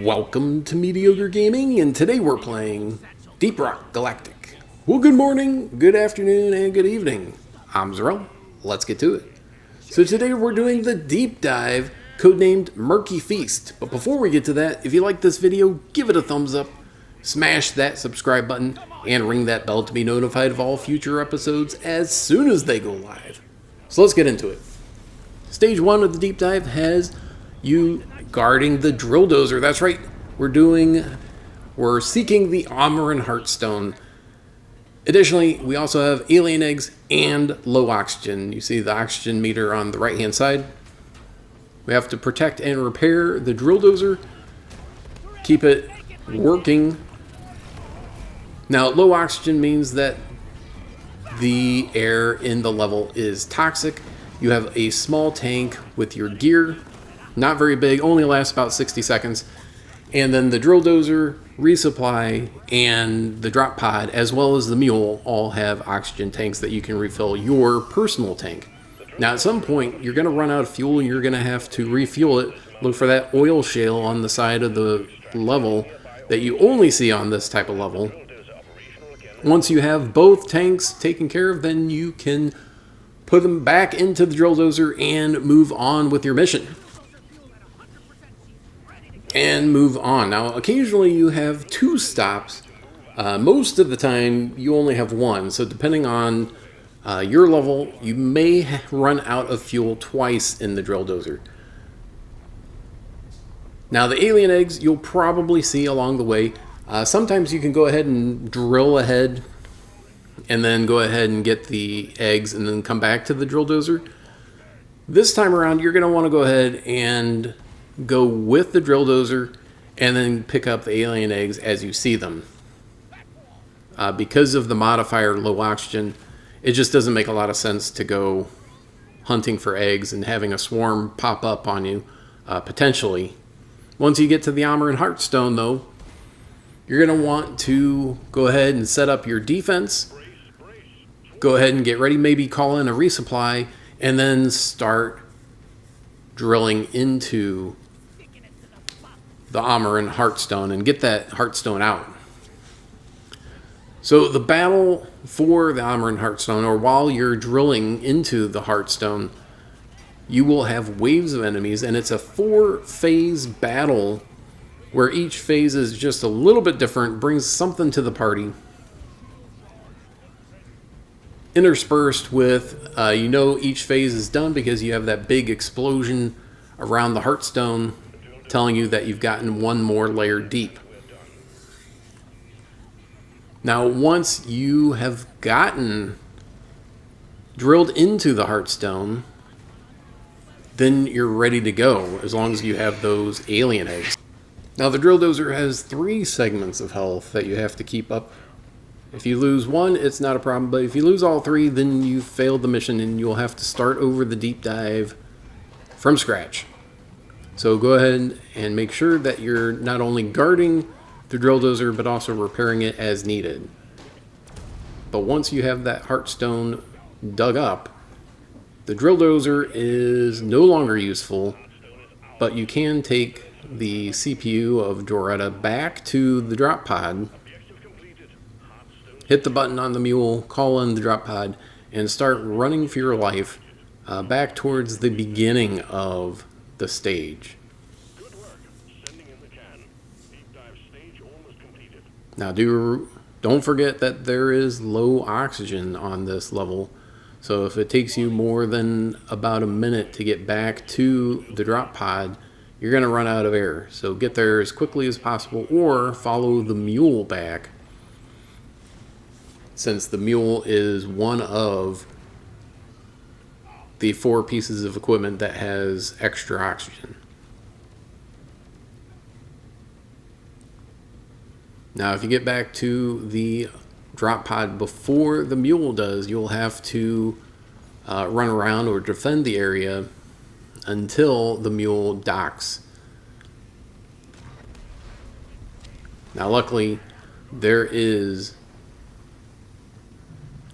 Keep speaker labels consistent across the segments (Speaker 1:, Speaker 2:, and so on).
Speaker 1: Welcome to Mediocre Gaming, and today we're playing Deep Rock Galactic. Well, good morning, good afternoon, and good evening. I'm Zarel. Let's get to it. So today we're doing the deep dive, codenamed Murky Feast. But before we get to that, if you like this video, give it a thumbs up, smash that subscribe button, and ring that bell to be notified of all future episodes as soon as they go live. So let's get into it. Stage 1 of the deep dive has you guarding the drill dozer. That's right. We're seeking the Amaran Heartstone. Additionally, we also have alien eggs and low oxygen. You see the oxygen meter on the right hand side. We have to protect and repair the drill dozer. Keep it working. Now, low oxygen means that the air in the level is toxic. You have a small tank with your gear. Not very big, only lasts about 60 seconds. And then the drill dozer, resupply, and the drop pod, as well as the mule, all have oxygen tanks that you can refill your personal tank. Now, at some point, you're going to run out of fuel and you're going to have to refuel it. Look for that oil shale on the side of the level that you only see on this type of level. Once you have both tanks taken care of, then you can put them back into the drill dozer and move on with your mission. And move on. Now, occasionally you have 2 stops. Most of the time, you only have 1. So depending on your level, you may run out of fuel twice in the drill dozer. Now, the alien eggs you'll probably see along the way. Sometimes you can go ahead and drill ahead and then go ahead and get the eggs and then come back to the drill dozer. This time around, you're going to want to go ahead and go with the drill dozer and then pick up the alien eggs as you see them. Because of the modifier low oxygen, it just doesn't make a lot of sense to go hunting for eggs and having a swarm pop up on you, potentially. Once you get to the Amaran Heartstone, though, you're going to want to go ahead and set up your defense. Go ahead and get ready, maybe call in a resupply, and then start drilling into the Amaran Heartstone and get that Heartstone out. So the battle for the Amaran Heartstone, or while you're drilling into the Heartstone, you will have waves of enemies, and it's a 4-phase battle where each phase is just a little bit different, brings something to the party. Interspersed with, each phase is done because you have that big explosion around the Heartstone telling you that you've gotten 1 more layer deep. Now, once you have gotten drilled into the Heartstone, then you're ready to go, as long as you have those alien eggs. Now, the drill dozer has 3 segments of health that you have to keep up. If you lose 1, it's not a problem, but if you lose all 3, then you've failed the mission and you'll have to start over the deep dive from scratch. So go ahead and make sure that you're not only guarding the drill dozer, but also repairing it as needed. But once you have that Heartstone dug up, the drill dozer is no longer useful, but you can take the CPU of Doretta back to the drop pod, hit the button on the mule, call in the drop pod, and start running for your life back towards the beginning of the stage. Now, don't forget that there is low oxygen on this level, so if it takes you more than about a minute to get back to the drop pod, you're going to run out of air. So get there as quickly as possible, or follow the mule back, since the mule is one of the 4 pieces of equipment that has extra oxygen. Now, if you get back to the drop pod before the mule does, you'll have to run around or defend the area until the mule docks. Now, luckily, there is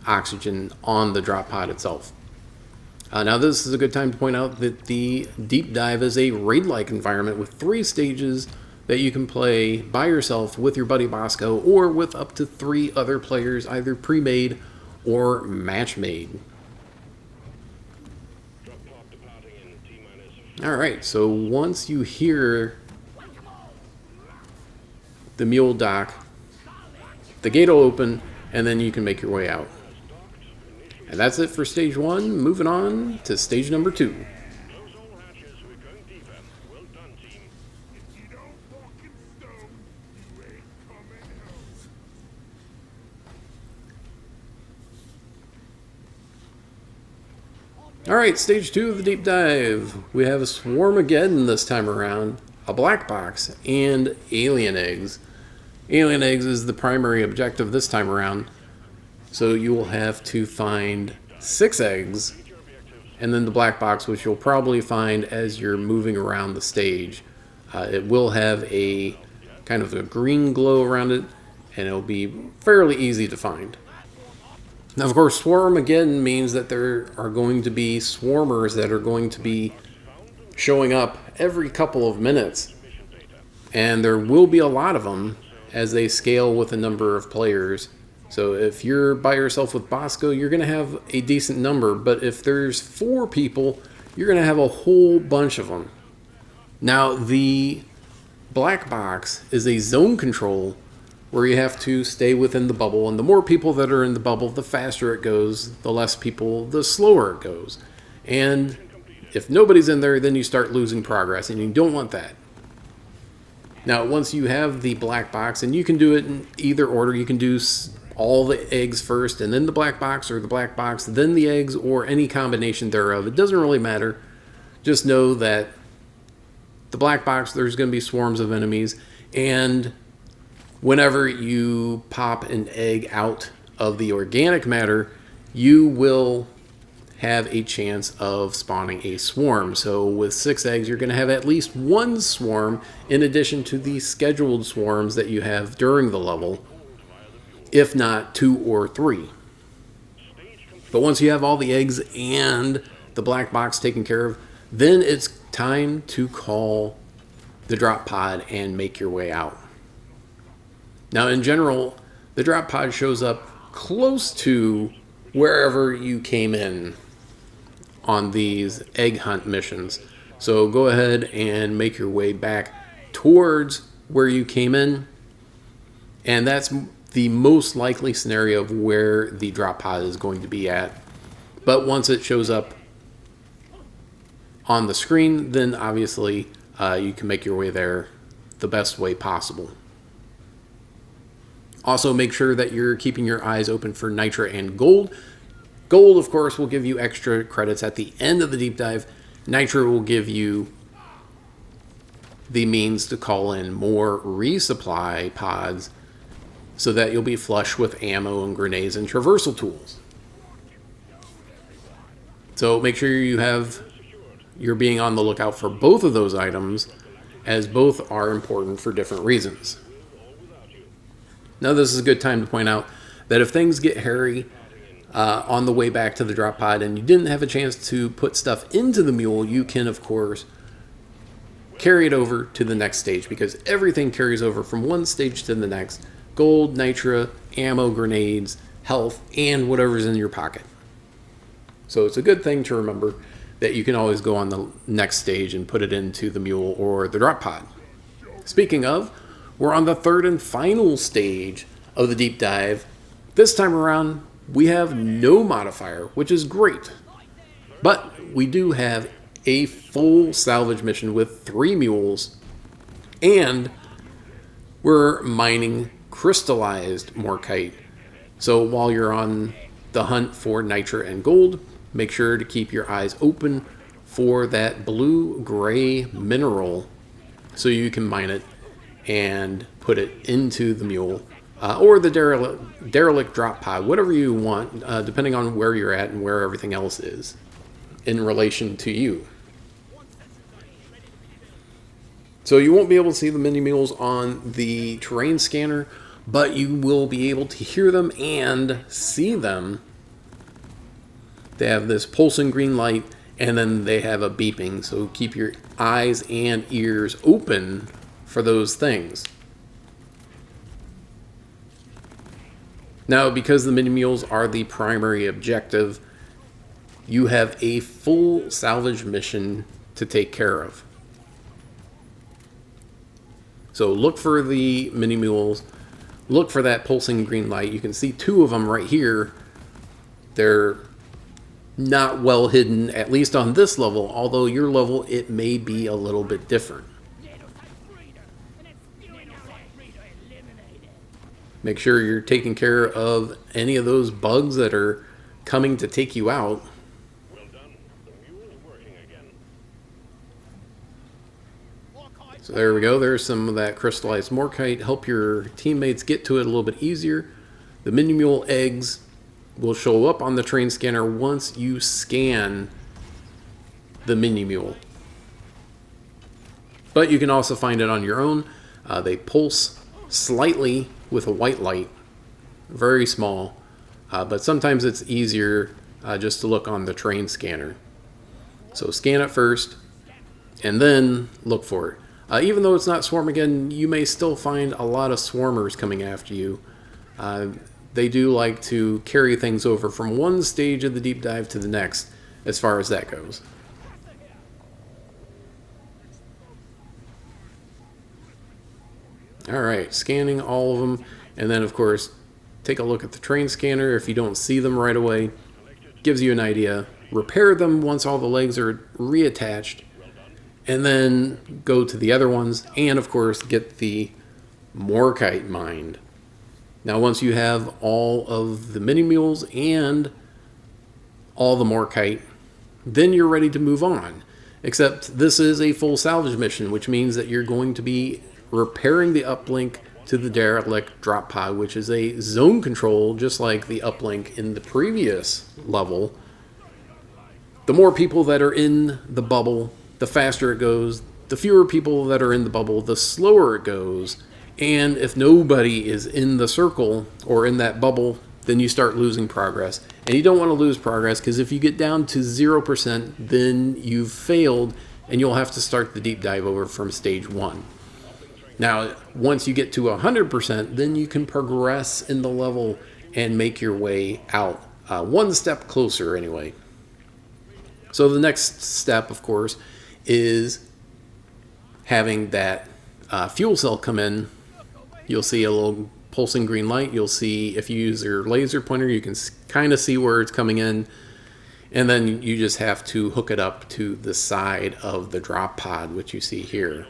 Speaker 1: oxygen on the drop pod itself. Now this is a good time to point out that the Deep Dive is a raid-like environment with 3 stages that you can play by yourself with your buddy Bosco or with up to 3 other players, either pre-made or match-made. Alright, so once you hear the mule dock, the gate will open and then you can make your way out. And that's it for stage 1. Moving on to stage number 2. Alright, stage 2 of the deep dive. We have a Swarmageddon this time around, a black box, and alien eggs. Alien eggs is the primary objective this time around. So you will have to find 6 eggs, and then the black box, which you'll probably find as you're moving around the stage. It will have a kind of a green glow around it, and it'll be fairly easy to find. Now, of course, Swarmageddon means that there are going to be swarmers that are going to be showing up every couple of minutes. And there will be a lot of them as they scale with the number of players. So if you're by yourself with Bosco, you're going to have a decent number. But if there's 4 people, you're going to have a whole bunch of them. Now, the black box is a zone control where you have to stay within the bubble. And the more people that are in the bubble, the faster it goes. The less people, the slower it goes. And if nobody's in there, then you start losing progress, and you don't want that. Now, once you have the black box, and you can do it in either order, you can do all the eggs first, and then the black box, or the black box, then the eggs, or any combination thereof. It doesn't really matter. Just know that the black box, there's going to be swarms of enemies, and whenever you pop an egg out of the organic matter, you will have a chance of spawning a swarm. So with 6 eggs, you're going to have at least 1 swarm in addition to the scheduled swarms that you have during the level, if not 2 or 3. But once you have all the eggs and the black box taken care of, then it's time to call the drop pod and make your way out. Now, in general, the drop pod shows up close to wherever you came in on these egg hunt missions. So go ahead and make your way back towards where you came in. And that's the most likely scenario of where the drop pod is going to be at. But once it shows up on the screen, then obviously you can make your way there the best way possible. Also, make sure that you're keeping your eyes open for Nitra and Gold. Gold, of course, will give you extra credits at the end of the deep dive. Nitra will give you the means to call in more resupply pods so that you'll be flush with ammo and grenades and traversal tools. So make sure you're being on the lookout for both of those items, as both are important for different reasons. Now, this is a good time to point out that if things get hairy on the way back to the drop pod and you didn't have a chance to put stuff into the mule, you can, of course, carry it over to the next stage, because everything carries over from one stage to the next. Gold, nitra, ammo, grenades, health, and whatever's in your pocket. So it's a good thing to remember that you can always go on the next stage and put it into the mule or the drop pod. Speaking of, we're on the 3rd and final stage of the deep dive. This time around, we have no modifier, which is great. But we do have a full salvage mission with 3 mules, and we're mining crystallized morkite. So while you're on the hunt for nitra and gold, make sure to keep your eyes open for that blue-gray mineral so you can mine it and put it into the mule or the derelict drop pod, whatever you want, depending on where you're at and where everything else is in relation to you. So you won't be able to see the mini mules on the terrain scanner, but you will be able to hear them and see them they have this pulsing green light, and then they have a beeping. So keep your eyes and ears open for those things. Now, because the mini mules are the primary objective, you have a full salvage mission to take care of. So look for the mini mules, look for that pulsing green light. You can see two of them right here. They're not well hidden, at least on this level, although your level, it may be a little bit different. Make sure you're taking care of any of those bugs that are coming to take you out.
Speaker 2: Well done. The mule is working again.
Speaker 1: So there we go. There's some of that crystallized morkite. Help your teammates get to it a little bit easier. The mini mule eggs will show up on the train scanner once you scan the mini mule. But you can also find it on your own. They pulse slightly with a white light, very small, but sometimes it's easier just to look on the train scanner. So scan it first and then look for it. Even though it's not Swarmageddon, you may still find a lot of swarmers coming after you. They do like to carry things over from one stage of the deep dive to the next, as far as that goes. Alright, scanning all of them, and then of course, take a look at the train scanner. If you don't see them right away, gives you an idea. Repair them once all the legs are reattached, and then go to the other ones, and of course, get the morkite mined. Now, once you have all of the mini mules and all the morkite, then you're ready to move on. Except this is a full salvage mission, which means that you're going to be repairing the uplink to the derelict drop pod, which is a zone control, just like the uplink in the previous level. The more people that are in the bubble, the faster it goes. The fewer people that are in the bubble, the slower it goes. And if nobody is in the circle or in that bubble, then you start losing progress. And you don't want to lose progress, because if you get down to 0%, then you've failed and you'll have to start the deep dive over from stage 1. Now, once you get to 100%, then you can progress in the level and make your way out. One step closer, anyway. So the next step, of course, is having that fuel cell come in. You'll see a little pulsing green light. You'll see, if you use your laser pointer, you can kind of see where it's coming in. And then you just have to hook it up to the side of the drop pod, which you see here.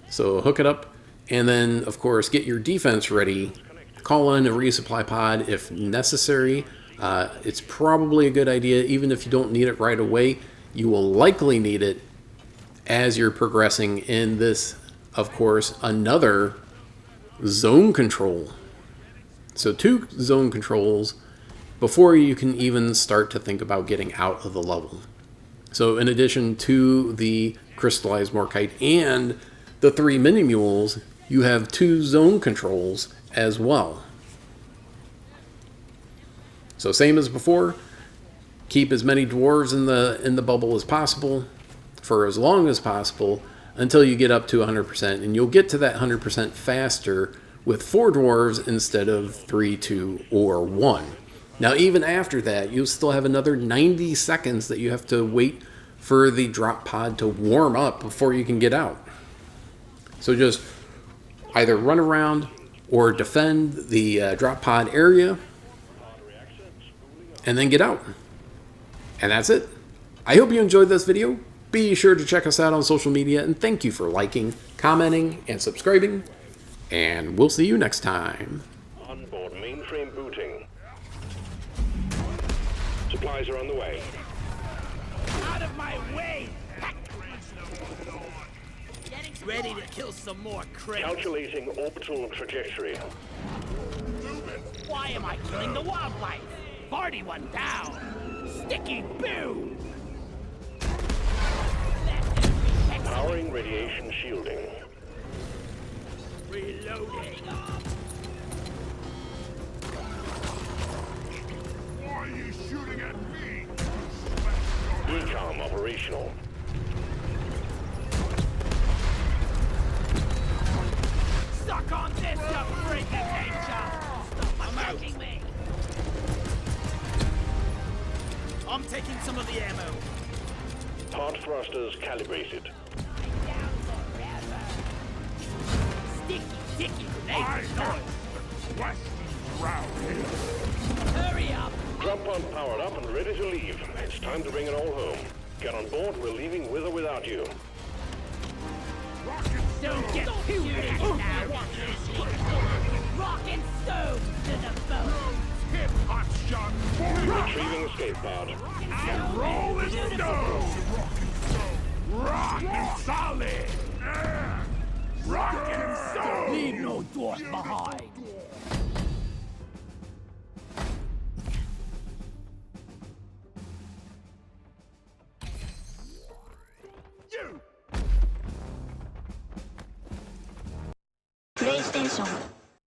Speaker 1: So hook it up, and then, of course, get your defense ready. Call in a resupply pod if necessary. It's probably a good idea, even if you don't need it right away. You will likely need it as you're progressing in this, of course, another zone control. So 2 zone controls before you can even start to think about getting out of the level. So in addition to the crystallized morkite and the 3 mini mules, you have 2 zone controls as well. So same as before, keep as many dwarves in the bubble as possible for as long as possible until you get up to 100%, and you'll get to that 100% faster with 4 dwarves instead of 3, 2, or 1. Now, even after that, you'll still have another 90 seconds that you have to wait for the drop pod to warm up before you can get out. So just either run around or defend the drop pod area and then get out. And that's it. I hope you enjoyed this video. Be sure to check us out on social media, and thank you for liking, commenting, and subscribing. And we'll see you next time.
Speaker 2: Onboard mainframe booting. Supplies are on the way.
Speaker 3: Out of my way! Ready to kill some more critters.
Speaker 2: Calculating orbital trajectory.
Speaker 3: Why am I killing the wildlife? 41 down. Sticky boo!
Speaker 2: Powering radiation shielding.
Speaker 3: Reloading.
Speaker 2: operational.
Speaker 3: Suck on this, you freak of nature! Stop attacking me!
Speaker 4: I'm taking some of the ammo.
Speaker 2: Part thrusters calibrated.
Speaker 3: Down forever! Sticky, sticky grenades noise! Hurry up!
Speaker 2: Drum pump powered up and ready to leave. It's time to bring it all home. Get on board, we're leaving with or without you.
Speaker 3: Don't get too ready now! Rock and stone to the bone!
Speaker 5: Hip hot shot.
Speaker 2: Retrieving escape pod.
Speaker 3: And roll in stone!
Speaker 5: Rock and solid. Rock and stone.
Speaker 3: Leave no dwarf behind!
Speaker 5: You.
Speaker 6: プレイステーション